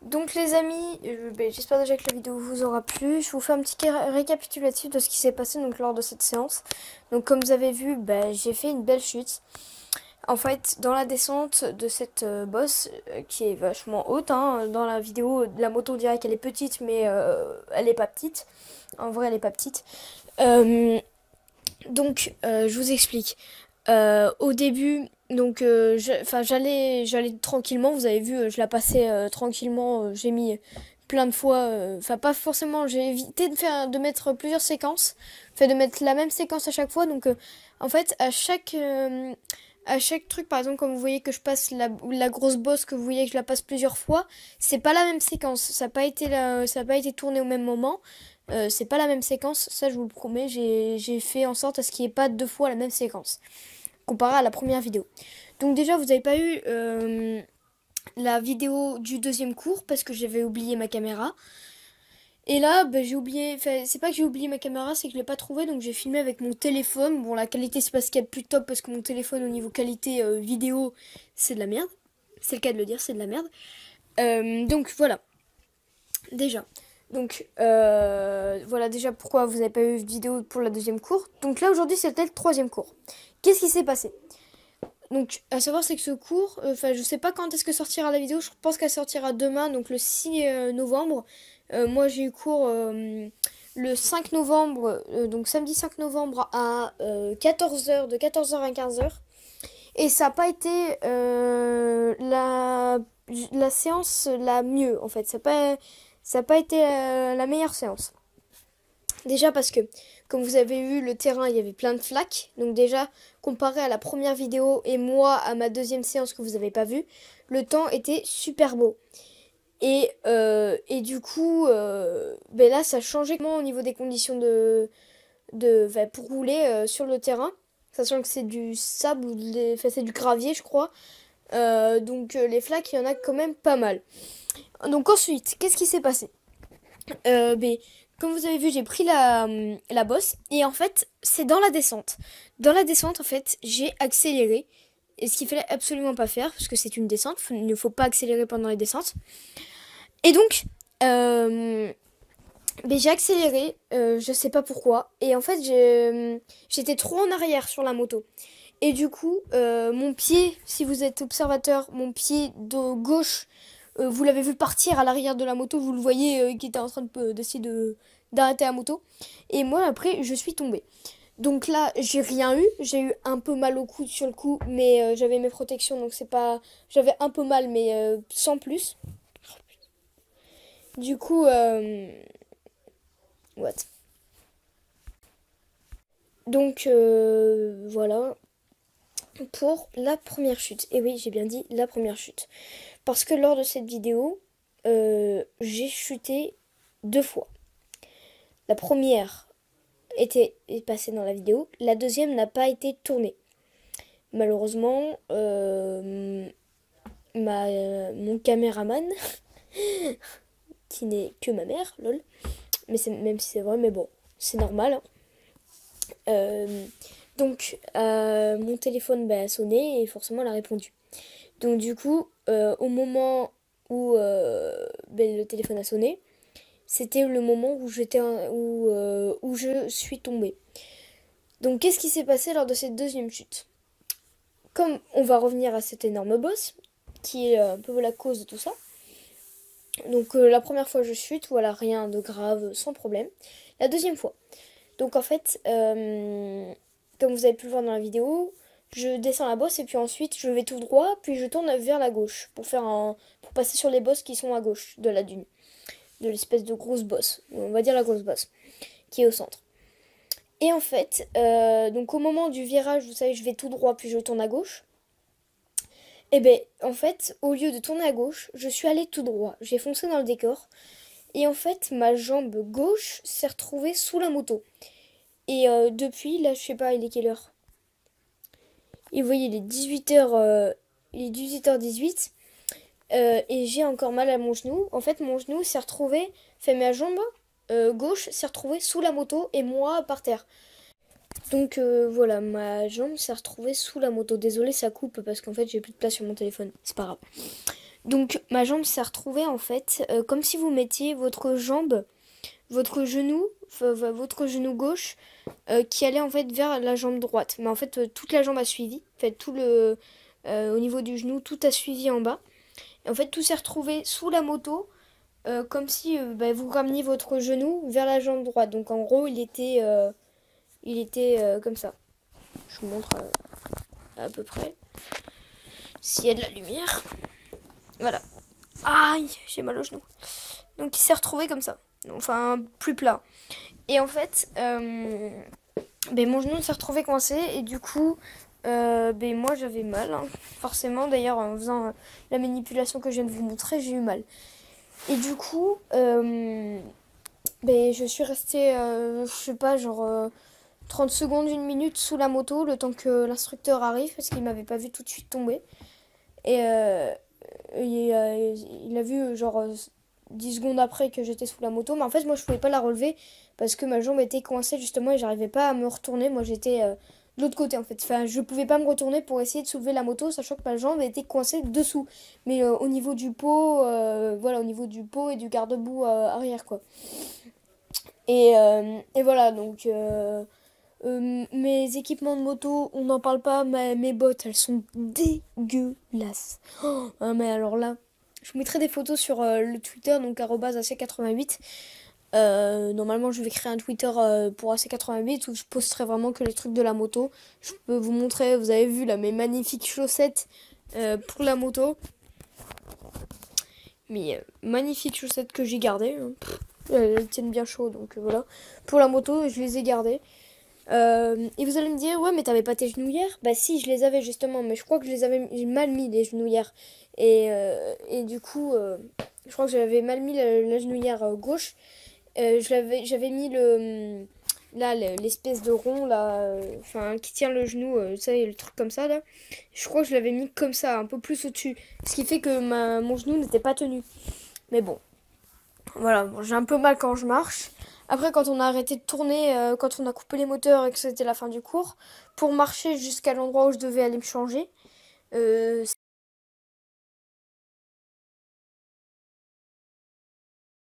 Donc les amis, j'espère déjà que la vidéo vous aura plu. Je vous fais un petit récapitulatif de ce qui s'est passé donc, lors de cette séance. Donc comme vous avez vu, j'ai fait une belle chute. En fait, dans la descente de cette bosse, qui est vachement haute, hein, dans la vidéo, la moto on dirait qu'elle est petite, mais elle est pas petite. En vrai, elle est pas petite. Je vous explique. Au début, j'allais tranquillement. Vous avez vu, je la passais tranquillement. J'ai mis plein de fois, enfin pas forcément. J'ai évité de mettre plusieurs séquences, fait de mettre la même séquence à chaque fois. En fait, à chaque truc, par exemple, comme vous voyez que je passe la grosse bosse, que vous voyez que je la passe plusieurs fois, c'est pas la même séquence. Ça a pas été tourné au même moment. C'est pas la même séquence, ça je vous le promets. J'ai fait en sorte à ce qu'il n'y ait pas deux fois la même séquence comparé à la première vidéo. Donc déjà, vous n'avez pas eu la vidéo du deuxième cours parce que j'avais oublié ma caméra. Et là, j'ai oublié, enfin, c'est pas que j'ai oublié ma caméra, c'est que je l'ai pas trouvée, donc j'ai filmé avec mon téléphone. Bon, la qualité, c'est pas ce qu'il y a de plus top parce que mon téléphone, au niveau qualité vidéo, c'est de la merde. C'est le cas de le dire, c'est de la merde. Donc voilà, déjà. Voilà déjà pourquoi vous n'avez pas eu de vidéo pour la deuxième cours. Donc là, aujourd'hui, c'était le troisième cours. Qu'est-ce qui s'est passé? Donc, à savoir, c'est que ce cours, je sais pas quand est-ce que sortira la vidéo, je pense qu'elle sortira demain, donc le 6 novembre. Moi, j'ai eu cours le 5 novembre, donc samedi 5 novembre à 14 h, de 14 h à 15 h. Et ça n'a pas été la séance la mieux, en fait. Ça n'a pas été la meilleure séance. Déjà parce que, comme vous avez vu, le terrain, il y avait plein de flaques. Donc déjà, comparé à la première vidéo et moi à ma deuxième séance que vous n'avez pas vue, le temps était super beau. Et du coup, là, ça changeait comment au niveau des conditions pour rouler sur le terrain. Sachant que c'est du sable ou c'est du gravier, je crois. Les flaques, il y en a quand même pas mal. Donc ensuite, qu'est-ce qui s'est passé? Euh, ben, Comme vous avez vu, j'ai pris la bosse. Et en fait, c'est dans la descente. Dans la descente, en fait, j'ai accéléré. Et ce qu'il fallait absolument pas faire, parce que c'est une descente, il ne faut pas accélérer pendant les descentes. Et donc, j'ai accéléré, je sais pas pourquoi. Et en fait, j'étais trop en arrière sur la moto. Et du coup, mon pied, si vous êtes observateur, mon pied de gauche, vous l'avez vu partir à l'arrière de la moto, vous le voyez qui était en train d'essayer d'arrêter la moto. Et moi, après, je suis tombée. Donc là, j'ai rien eu. J'ai eu un peu mal au cou sur le coup, mais j'avais mes protections, donc c'est pas. J'avais un peu mal, mais sans plus. Du coup, what? Voilà pour la première chute. Et oui, j'ai bien dit la première chute. Parce que lors de cette vidéo, j'ai chuté deux fois. La première est passée dans la vidéo, la deuxième n'a pas été tournée. Malheureusement, mon caméraman, qui n'est que ma mère, lol, même si c'est vrai, mais bon, c'est normal. Hein. Mon téléphone a sonné et forcément elle a répondu. Donc du coup, au moment où le téléphone a sonné, c'était le moment où je suis tombée. Donc qu'est-ce qui s'est passé lors de cette deuxième chute? Comme on va revenir à cette énorme bosse, qui est un peu la cause de tout ça. Donc la première fois je chute, voilà, rien de grave, sans problème. La deuxième fois. Donc en fait, comme vous avez pu le voir dans la vidéo, je descends la bosse et puis ensuite je vais tout droit, puis je tourne vers la gauche pour passer sur les bosses qui sont à gauche de la dune, de l'espèce de grosse bosse, on va dire la grosse bosse, qui est au centre. Et en fait, donc au moment du virage, vous savez, je vais tout droit puis je tourne à gauche. Et en fait, au lieu de tourner à gauche, je suis allée tout droit. J'ai foncé dans le décor. Et en fait, ma jambe gauche s'est retrouvée sous la moto. Et depuis, là, je sais pas, il est quelle heure? Et vous voyez, il est 18h, il est 18h18. Et j'ai encore mal à mon genou. En fait, mon genou s'est retrouvé, ma jambe gauche s'est retrouvée sous la moto et moi par terre. Donc voilà, ma jambe s'est retrouvée sous la moto. Désolée, ça coupe parce qu'en fait, j'ai plus de place sur mon téléphone. C'est pas grave. Donc ma jambe s'est retrouvée en fait comme si vous mettiez votre jambe, votre genou, votre genou gauche qui allait en fait vers la jambe droite. Mais en fait toute la jambe a suivi. En fait au niveau du genou tout a suivi en bas. Et en fait tout s'est retrouvé sous la moto comme si vous rameniez votre genou vers la jambe droite. Donc en gros il était comme ça. Je vous montre à peu près s'il y a de la lumière. Voilà. Aïe, j'ai mal au genou. Donc il s'est retrouvé comme ça. Enfin, plus plat. Et en fait, mon genou s'est retrouvé coincé. Et du coup, moi j'avais mal. Hein. Forcément, d'ailleurs, en faisant la manipulation que je viens de vous montrer, j'ai eu mal. Et du coup, je suis restée, je sais pas, genre 30 secondes, une minute sous la moto, le temps que l'instructeur arrive, parce qu'il m'avait pas vu tout de suite tomber. Et il a vu genre 10 secondes après que j'étais sous la moto. Mais en fait, moi, je pouvais pas la relever parce que ma jambe était coincée justement et j'arrivais pas à me retourner. Moi, j'étais de l'autre côté en fait. Enfin, je pouvais pas me retourner pour essayer de soulever la moto, sachant que ma jambe était coincée dessous. Mais au niveau du pot, voilà, au niveau du pot et du garde-boue arrière quoi. Et voilà, donc mes équipements de moto, on n'en parle pas, mes bottes, elles sont dégueulasses. Oh, hein, mais alors là, je vous mettrai des photos sur le Twitter, donc @ac88. Normalement, je vais créer un Twitter pour AC88 où je posterai vraiment que les trucs de la moto. Je peux vous montrer, vous avez vu là, mes magnifiques chaussettes pour la moto. Mais magnifiques chaussettes que j'ai gardées. Hein. Elles tiennent bien chaud, donc voilà. Pour la moto, je les ai gardées. Et vous allez me dire, ouais, mais t'avais pas tes genouillères? Bah si, je les avais justement, mais je crois que je les avais mal mis, les genouillères. Et du coup, je crois que j'avais mal mis la genouillère gauche. J'avais mis là, l'espèce de rond, là, enfin, qui tient le genou, ça y est, le truc comme ça, là. Je crois que je l'avais mis comme ça, un peu plus au-dessus. Ce qui fait que mon genou n'était pas tenu. Mais bon, voilà, bon, j'ai un peu mal quand je marche. Après, quand on a arrêté de tourner, quand on a coupé les moteurs et que c'était la fin du cours, pour marcher jusqu'à l'endroit où je devais aller me changer,